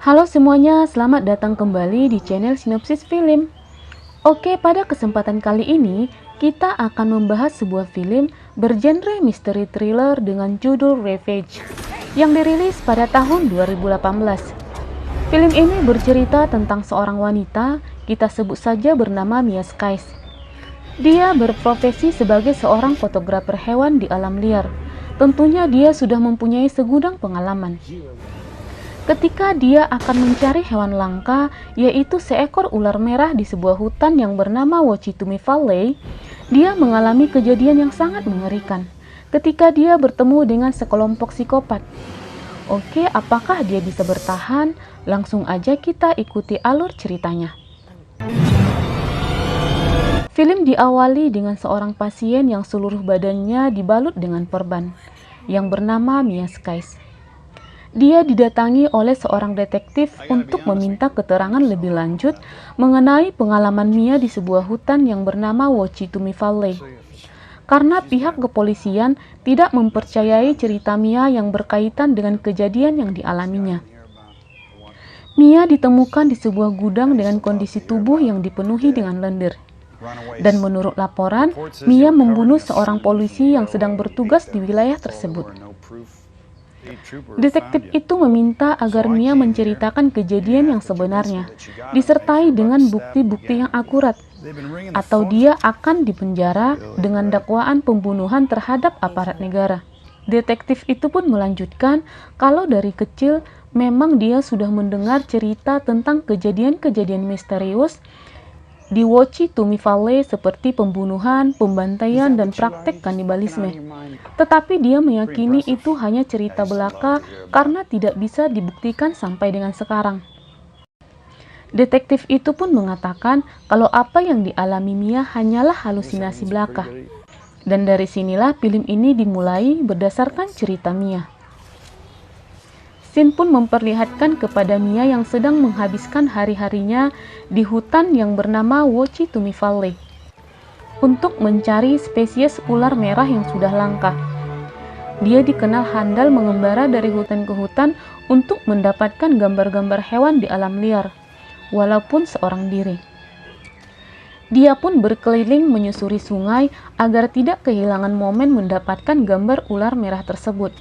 Halo semuanya, selamat datang kembali di channel Sinopsis Film. Oke, pada kesempatan kali ini kita akan membahas sebuah film bergenre misteri thriller dengan judul Revenge yang dirilis pada tahun 2018. Film ini bercerita tentang seorang wanita, kita sebut saja bernama Mia Skies. Dia berprofesi sebagai seorang fotografer hewan di alam liar. Tentunya dia sudah mempunyai segudang pengalaman. Ketika dia akan mencari hewan langka, yaitu seekor ular merah di sebuah hutan yang bernama Wachitumi Valley, dia mengalami kejadian yang sangat mengerikan ketika dia bertemu dengan sekelompok psikopat. Oke, apakah dia bisa bertahan? Langsung aja kita ikuti alur ceritanya. Film diawali dengan seorang pasien yang seluruh badannya dibalut dengan perban, yang bernama Mia Skies. Dia didatangi oleh seorang detektif untuk meminta keterangan lebih lanjut mengenai pengalaman Mia di sebuah hutan yang bernama Wachitumi Valley. Karena pihak kepolisian tidak mempercayai cerita Mia yang berkaitan dengan kejadian yang dialaminya. Mia ditemukan di sebuah gudang dengan kondisi tubuh yang dipenuhi dengan lendir. Dan menurut laporan, Mia membunuh seorang polisi yang sedang bertugas di wilayah tersebut. Detektif itu meminta agar Mia menceritakan kejadian yang sebenarnya, disertai dengan bukti-bukti yang akurat, atau dia akan dipenjara dengan dakwaan pembunuhan terhadap aparat negara. Detektif itu pun melanjutkan kalau dari kecil memang dia sudah mendengar cerita tentang kejadian-kejadian misterius di Wachitumi Valley seperti pembunuhan, pembantaian, dan praktek kanibalisme. Tetapi dia meyakini itu hanya cerita belaka karena tidak bisa dibuktikan sampai dengan sekarang. Detektif itu pun mengatakan kalau apa yang dialami Mia hanyalah halusinasi belaka. Dan dari sinilah film ini dimulai berdasarkan cerita Mia. Scene pun memperlihatkan kepada Mia yang sedang menghabiskan hari-harinya di hutan yang bernama Wachitumi Valley untuk mencari spesies ular merah yang sudah langka. Dia dikenal handal mengembara dari hutan ke hutan untuk mendapatkan gambar-gambar hewan di alam liar, walaupun seorang diri. Dia pun berkeliling menyusuri sungai agar tidak kehilangan momen mendapatkan gambar ular merah tersebut.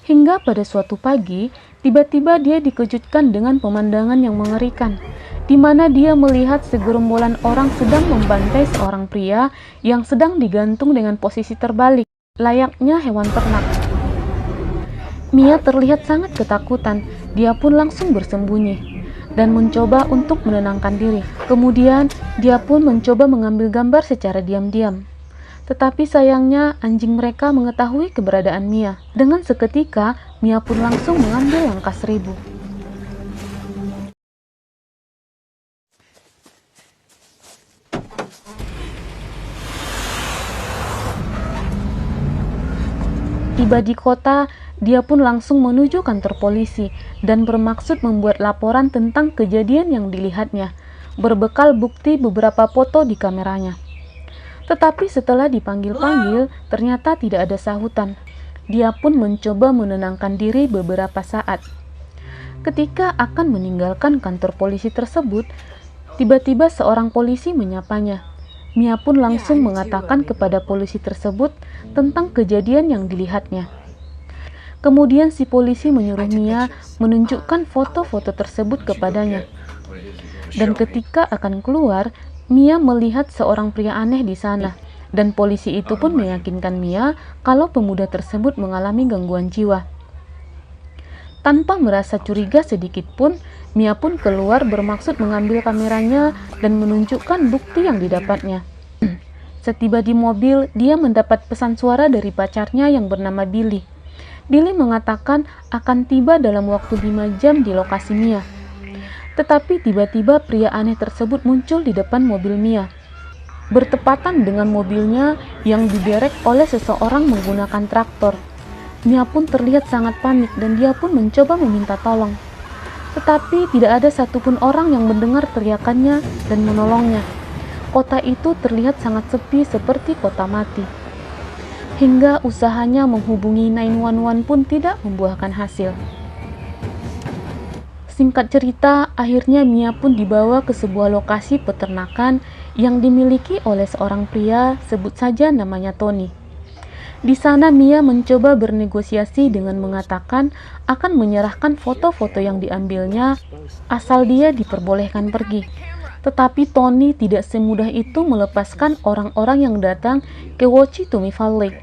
Hingga pada suatu pagi, tiba-tiba dia dikejutkan dengan pemandangan yang mengerikan, di mana dia melihat segerombolan orang sedang membantai seorang pria yang sedang digantung dengan posisi terbalik, layaknya hewan ternak. Mia terlihat sangat ketakutan, dia pun langsung bersembunyi dan mencoba untuk menenangkan diri. Kemudian, dia pun mencoba mengambil gambar secara diam-diam. Tetapi sayangnya anjing mereka mengetahui keberadaan Mia. Dengan seketika, Mia pun langsung mengambil langkah 1000. Tiba di kota, dia pun langsung menuju kantor polisi dan bermaksud membuat laporan tentang kejadian yang dilihatnya, berbekal bukti beberapa foto di kameranya. Tetapi setelah dipanggil-panggil, ternyata tidak ada sahutan. Dia pun mencoba menenangkan diri beberapa saat. Ketika akan meninggalkan kantor polisi tersebut, tiba-tiba seorang polisi menyapanya. Mia pun langsung mengatakan kepada polisi tersebut tentang kejadian yang dilihatnya. Kemudian si polisi menyuruh Mia menunjukkan foto-foto tersebut kepadanya. Dan ketika akan keluar, Mia melihat seorang pria aneh di sana, dan polisi itu pun meyakinkan Mia kalau pemuda tersebut mengalami gangguan jiwa. Tanpa merasa curiga sedikit pun, Mia pun keluar bermaksud mengambil kameranya dan menunjukkan bukti yang didapatnya. Setiba di mobil, dia mendapat pesan suara dari pacarnya yang bernama Billy. Billy mengatakan akan tiba dalam waktu 5 jam di lokasi Mia. Tetapi tiba-tiba pria aneh tersebut muncul di depan mobil Mia, bertepatan dengan mobilnya yang diderek oleh seseorang menggunakan traktor. Mia pun terlihat sangat panik dan dia pun mencoba meminta tolong. Tetapi tidak ada satupun orang yang mendengar teriakannya dan menolongnya. Kota itu terlihat sangat sepi seperti kota mati. Hingga usahanya menghubungi 911 pun tidak membuahkan hasil. Singkat cerita, akhirnya Mia pun dibawa ke sebuah lokasi peternakan yang dimiliki oleh seorang pria, sebut saja namanya Tony. Di sana Mia mencoba bernegosiasi dengan mengatakan akan menyerahkan foto-foto yang diambilnya asal dia diperbolehkan pergi. Tetapi Tony tidak semudah itu melepaskan orang-orang yang datang ke Wachitumi Valley.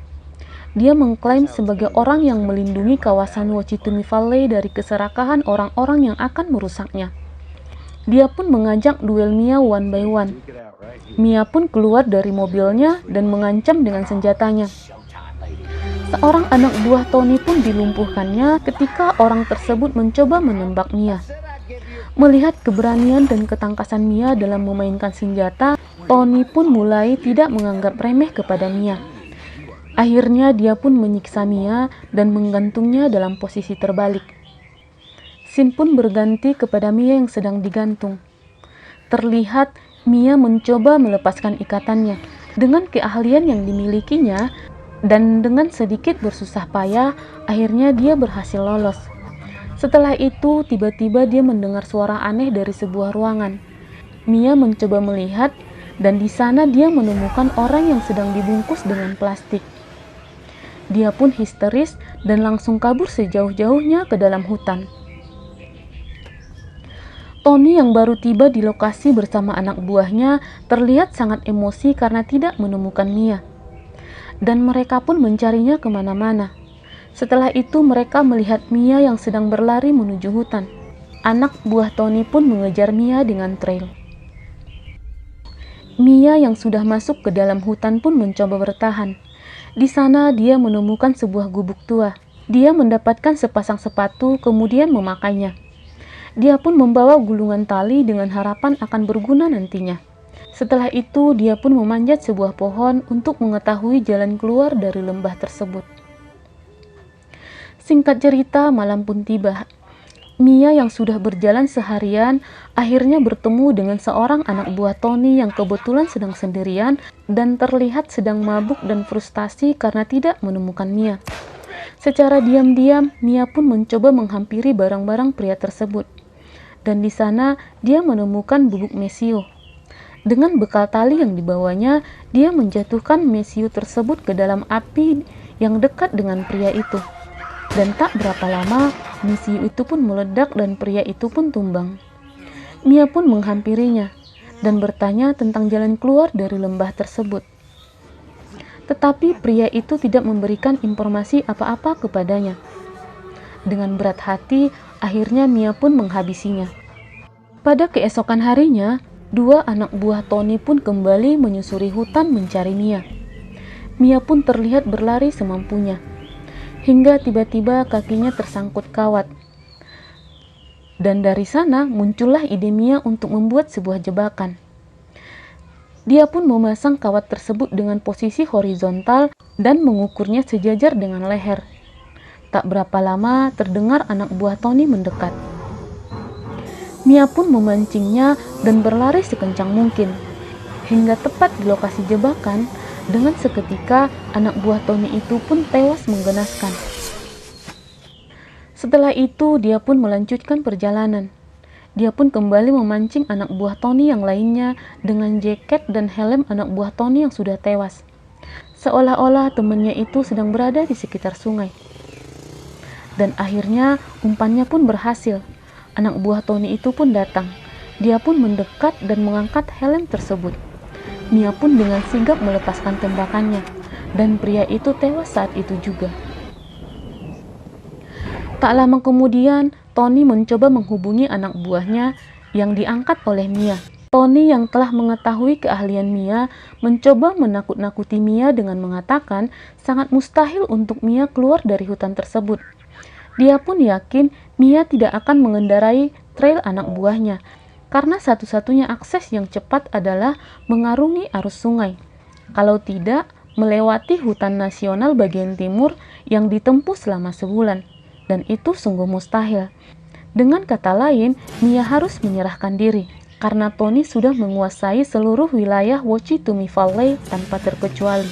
Dia mengklaim sebagai orang yang melindungi kawasan Wachitumi Valley dari keserakahan orang-orang yang akan merusaknya. Dia pun mengajak duel Mia one by one. Mia pun keluar dari mobilnya dan mengancam dengan senjatanya. Seorang anak buah Tony pun dilumpuhkannya ketika orang tersebut mencoba menembak Mia. Melihat keberanian dan ketangkasan Mia dalam memainkan senjata, Tony pun mulai tidak menganggap remeh kepada Mia. Akhirnya dia pun menyiksa Mia dan menggantungnya dalam posisi terbalik. Scene pun berganti kepada Mia yang sedang digantung. Terlihat Mia mencoba melepaskan ikatannya dengan keahlian yang dimilikinya, dan dengan sedikit bersusah payah akhirnya dia berhasil lolos. Setelah itu tiba-tiba dia mendengar suara aneh dari sebuah ruangan. Mia mencoba melihat dan di sana dia menemukan orang yang sedang dibungkus dengan plastik. Dia pun histeris dan langsung kabur sejauh-jauhnya ke dalam hutan. Tony yang baru tiba di lokasi bersama anak buahnya terlihat sangat emosi karena tidak menemukan Mia. Dan mereka pun mencarinya kemana-mana. Setelah itu mereka melihat Mia yang sedang berlari menuju hutan. Anak buah Tony pun mengejar Mia dengan trail. Mia yang sudah masuk ke dalam hutan pun mencoba bertahan. Di sana dia menemukan sebuah gubuk tua. Dia mendapatkan sepasang sepatu kemudian memakainya. Dia pun membawa gulungan tali dengan harapan akan berguna nantinya. Setelah itu dia pun memanjat sebuah pohon untuk mengetahui jalan keluar dari lembah tersebut. Singkat cerita, malam pun tiba. Mia yang sudah berjalan seharian akhirnya bertemu dengan seorang anak buah Tony yang kebetulan sedang sendirian dan terlihat sedang mabuk dan frustasi karena tidak menemukan Mia. Secara diam-diam, Mia pun mencoba menghampiri barang-barang pria tersebut. Dan di sana dia menemukan bubuk mesiu. Dengan bekal tali yang dibawanya, dia menjatuhkan mesiu tersebut ke dalam api yang dekat dengan pria itu. Dan tak berapa lama, mesiu itu pun meledak dan pria itu pun tumbang. Mia pun menghampirinya dan bertanya tentang jalan keluar dari lembah tersebut. Tetapi pria itu tidak memberikan informasi apa-apa kepadanya. Dengan berat hati, akhirnya Mia pun menghabisinya. Pada keesokan harinya, dua anak buah Tony pun kembali menyusuri hutan mencari Mia. Mia pun terlihat berlari semampunya. Hingga tiba-tiba kakinya tersangkut kawat. Dan dari sana muncullah ide Mia untuk membuat sebuah jebakan. Dia pun memasang kawat tersebut dengan posisi horizontal dan mengukurnya sejajar dengan leher. Tak berapa lama terdengar anak buah Tony mendekat. Mia pun memancingnya dan berlari sekencang mungkin. Hingga tepat di lokasi jebakan, dengan seketika anak buah Tony itu pun tewas menggenaskan. Setelah itu dia pun melanjutkan perjalanan. Dia pun kembali memancing anak buah Tony yang lainnya dengan jaket dan helm anak buah Tony yang sudah tewas. Seolah-olah temannya itu sedang berada di sekitar sungai. Dan akhirnya umpannya pun berhasil. Anak buah Tony itu pun datang. Dia pun mendekat dan mengangkat helm tersebut. Mia pun dengan sigap melepaskan tembakannya. Dan pria itu tewas saat itu juga. Tak lama kemudian, Tony mencoba menghubungi anak buahnya yang diangkat oleh Mia. Tony yang telah mengetahui keahlian Mia mencoba menakut-nakuti Mia dengan mengatakan sangat mustahil untuk Mia keluar dari hutan tersebut. Dia pun yakin Mia tidak akan mengendarai trail anak buahnya karena satu-satunya akses yang cepat adalah mengarungi arus sungai. Kalau tidak, melewati hutan nasional bagian timur yang ditempuh selama sebulan. Dan itu sungguh mustahil. Dengan kata lain, Mia harus menyerahkan diri karena Tony sudah menguasai seluruh wilayah Wachitumi Valley tanpa terkecuali.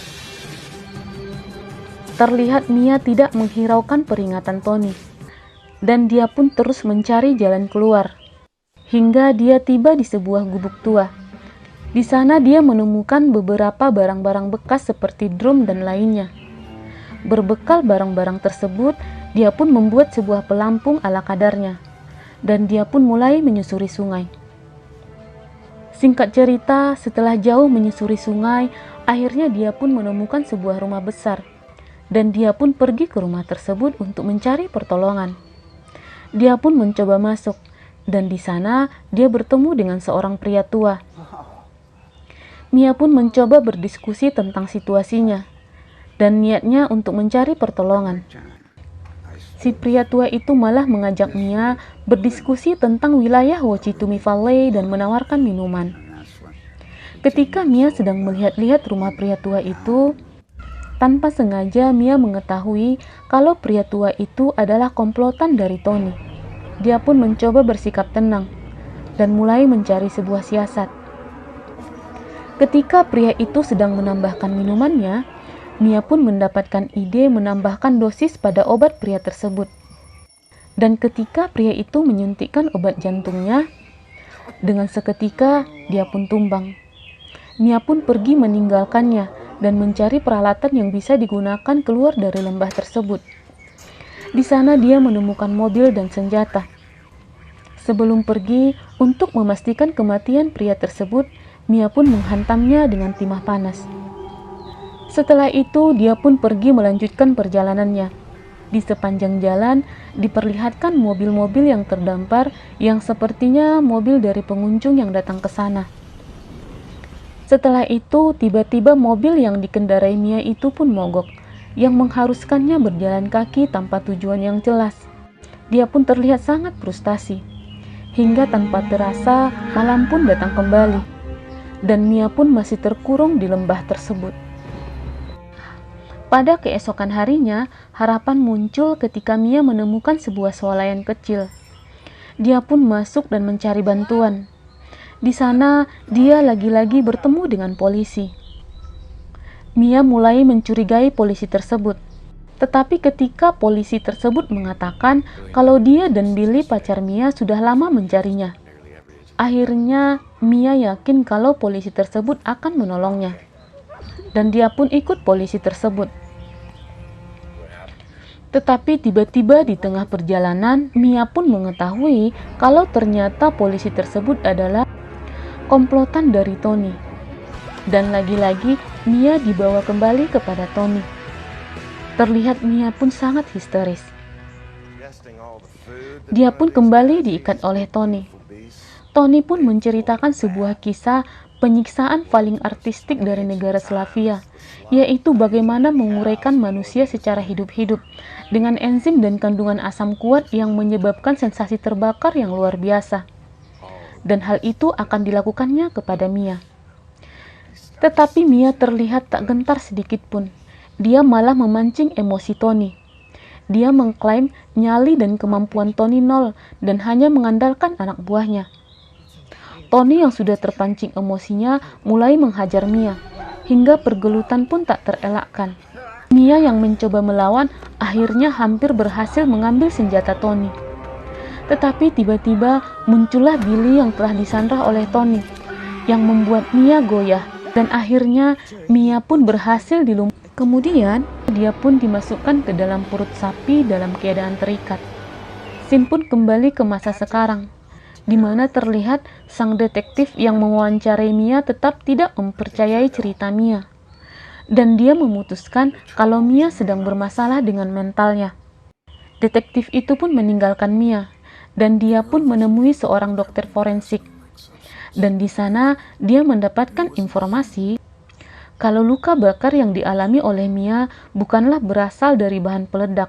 Terlihat Mia tidak menghiraukan peringatan Tony. dan dia pun terus mencari jalan keluar. Hingga dia tiba di sebuah gubuk tua. Di sana dia menemukan beberapa barang-barang bekas seperti drum dan lainnya. Berbekal barang-barang tersebut, dia pun membuat sebuah pelampung ala kadarnya. Dan dia pun mulai menyusuri sungai. Singkat cerita, setelah jauh menyusuri sungai, akhirnya dia pun menemukan sebuah rumah besar. Dan dia pun pergi ke rumah tersebut untuk mencari pertolongan. Dia pun mencoba masuk, dan di sana dia bertemu dengan seorang pria tua. Mia pun mencoba berdiskusi tentang situasinya, dan niatnya untuk mencari pertolongan. Si pria tua itu malah mengajak Mia berdiskusi tentang wilayah Wachitumi Valley dan menawarkan minuman. Ketika Mia sedang melihat-lihat rumah pria tua itu, tanpa sengaja Mia mengetahui kalau pria tua itu adalah komplotan dari Tony. Dia pun mencoba bersikap tenang dan mulai mencari sebuah siasat. Ketika pria itu sedang menambahkan minumannya, Mia pun mendapatkan ide menambahkan dosis pada obat pria tersebut. Dan ketika pria itu menyuntikkan obat jantungnya, dengan seketika dia pun tumbang. Mia pun pergi meninggalkannya dan mencari peralatan yang bisa digunakan keluar dari lembah tersebut. Di sana dia menemukan mobil dan senjata. Sebelum pergi, untuk memastikan kematian pria tersebut, Mia pun menghantamnya dengan timah panas. Setelah itu, dia pun pergi melanjutkan perjalanannya. Di sepanjang jalan, diperlihatkan mobil-mobil yang terdampar yang sepertinya mobil dari pengunjung yang datang ke sana. Setelah itu, tiba-tiba mobil yang dikendarai Mia itu pun mogok, yang mengharuskannya berjalan kaki tanpa tujuan yang jelas. Dia pun terlihat sangat frustasi. Hingga tanpa terasa, malam pun datang kembali. Dan Mia pun masih terkurung di lembah tersebut. Pada keesokan harinya, harapan muncul ketika Mia menemukan sebuah swalayan kecil. Dia pun masuk dan mencari bantuan. Di sana, dia lagi-lagi bertemu dengan polisi. Mia mulai mencurigai polisi tersebut. Tetapi ketika polisi tersebut mengatakan kalau dia dan Billy pacar Mia sudah lama mencarinya. Akhirnya, Mia yakin kalau polisi tersebut akan menolongnya. Dan dia pun ikut polisi tersebut. Tetapi tiba-tiba di tengah perjalanan, Mia pun mengetahui kalau ternyata polisi tersebut adalah komplotan dari Tony. Dan lagi-lagi Mia dibawa kembali kepada Tony. Terlihat Mia pun sangat histeris. Dia pun kembali diikat oleh Tony. Tony pun menceritakan sebuah kisah penyiksaan paling artistik dari negara Slavia, yaitu bagaimana menguraikan manusia secara hidup-hidup dengan enzim dan kandungan asam kuat yang menyebabkan sensasi terbakar yang luar biasa. Dan hal itu akan dilakukannya kepada Mia. Tetapi Mia terlihat tak gentar sedikit pun. Dia malah memancing emosi Tony. Dia mengklaim nyali dan kemampuan Tony nol dan hanya mengandalkan anak buahnya. Tony yang sudah terpancing emosinya mulai menghajar Mia, hingga pergelutan pun tak terelakkan. Mia yang mencoba melawan akhirnya hampir berhasil mengambil senjata Tony. Tetapi tiba-tiba muncullah Billy yang telah disandra oleh Tony, yang membuat Mia goyah, dan akhirnya Mia pun berhasil dilumpuhkan. Kemudian, dia pun dimasukkan ke dalam perut sapi dalam keadaan terikat. Scene pun kembali ke masa sekarang, di mana terlihat sang detektif yang mewawancarai Mia tetap tidak mempercayai cerita Mia. Dan dia memutuskan kalau Mia sedang bermasalah dengan mentalnya. Detektif itu pun meninggalkan Mia, dan dia pun menemui seorang dokter forensik. Dan di sana dia mendapatkan informasi kalau luka bakar yang dialami oleh Mia bukanlah berasal dari bahan peledak,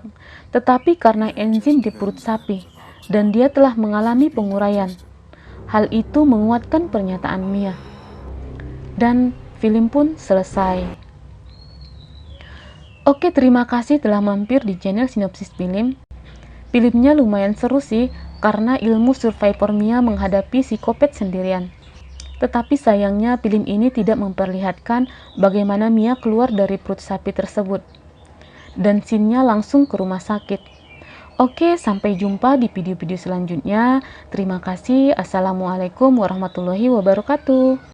tetapi karena enzim di perut sapi, dan dia telah mengalami penguraian. Hal itu menguatkan pernyataan Mia. Dan film pun selesai. Oke, terima kasih telah mampir di channel Sinopsis Film. Filmnya lumayan seru sih, karena ilmu survivor Mia menghadapi psikopat sendirian. Tetapi sayangnya film ini tidak memperlihatkan bagaimana Mia keluar dari perut sapi tersebut. Dan scene-nya langsung ke rumah sakit. Oke, sampai jumpa di video-video selanjutnya. Terima kasih. Assalamualaikum warahmatullahi wabarakatuh.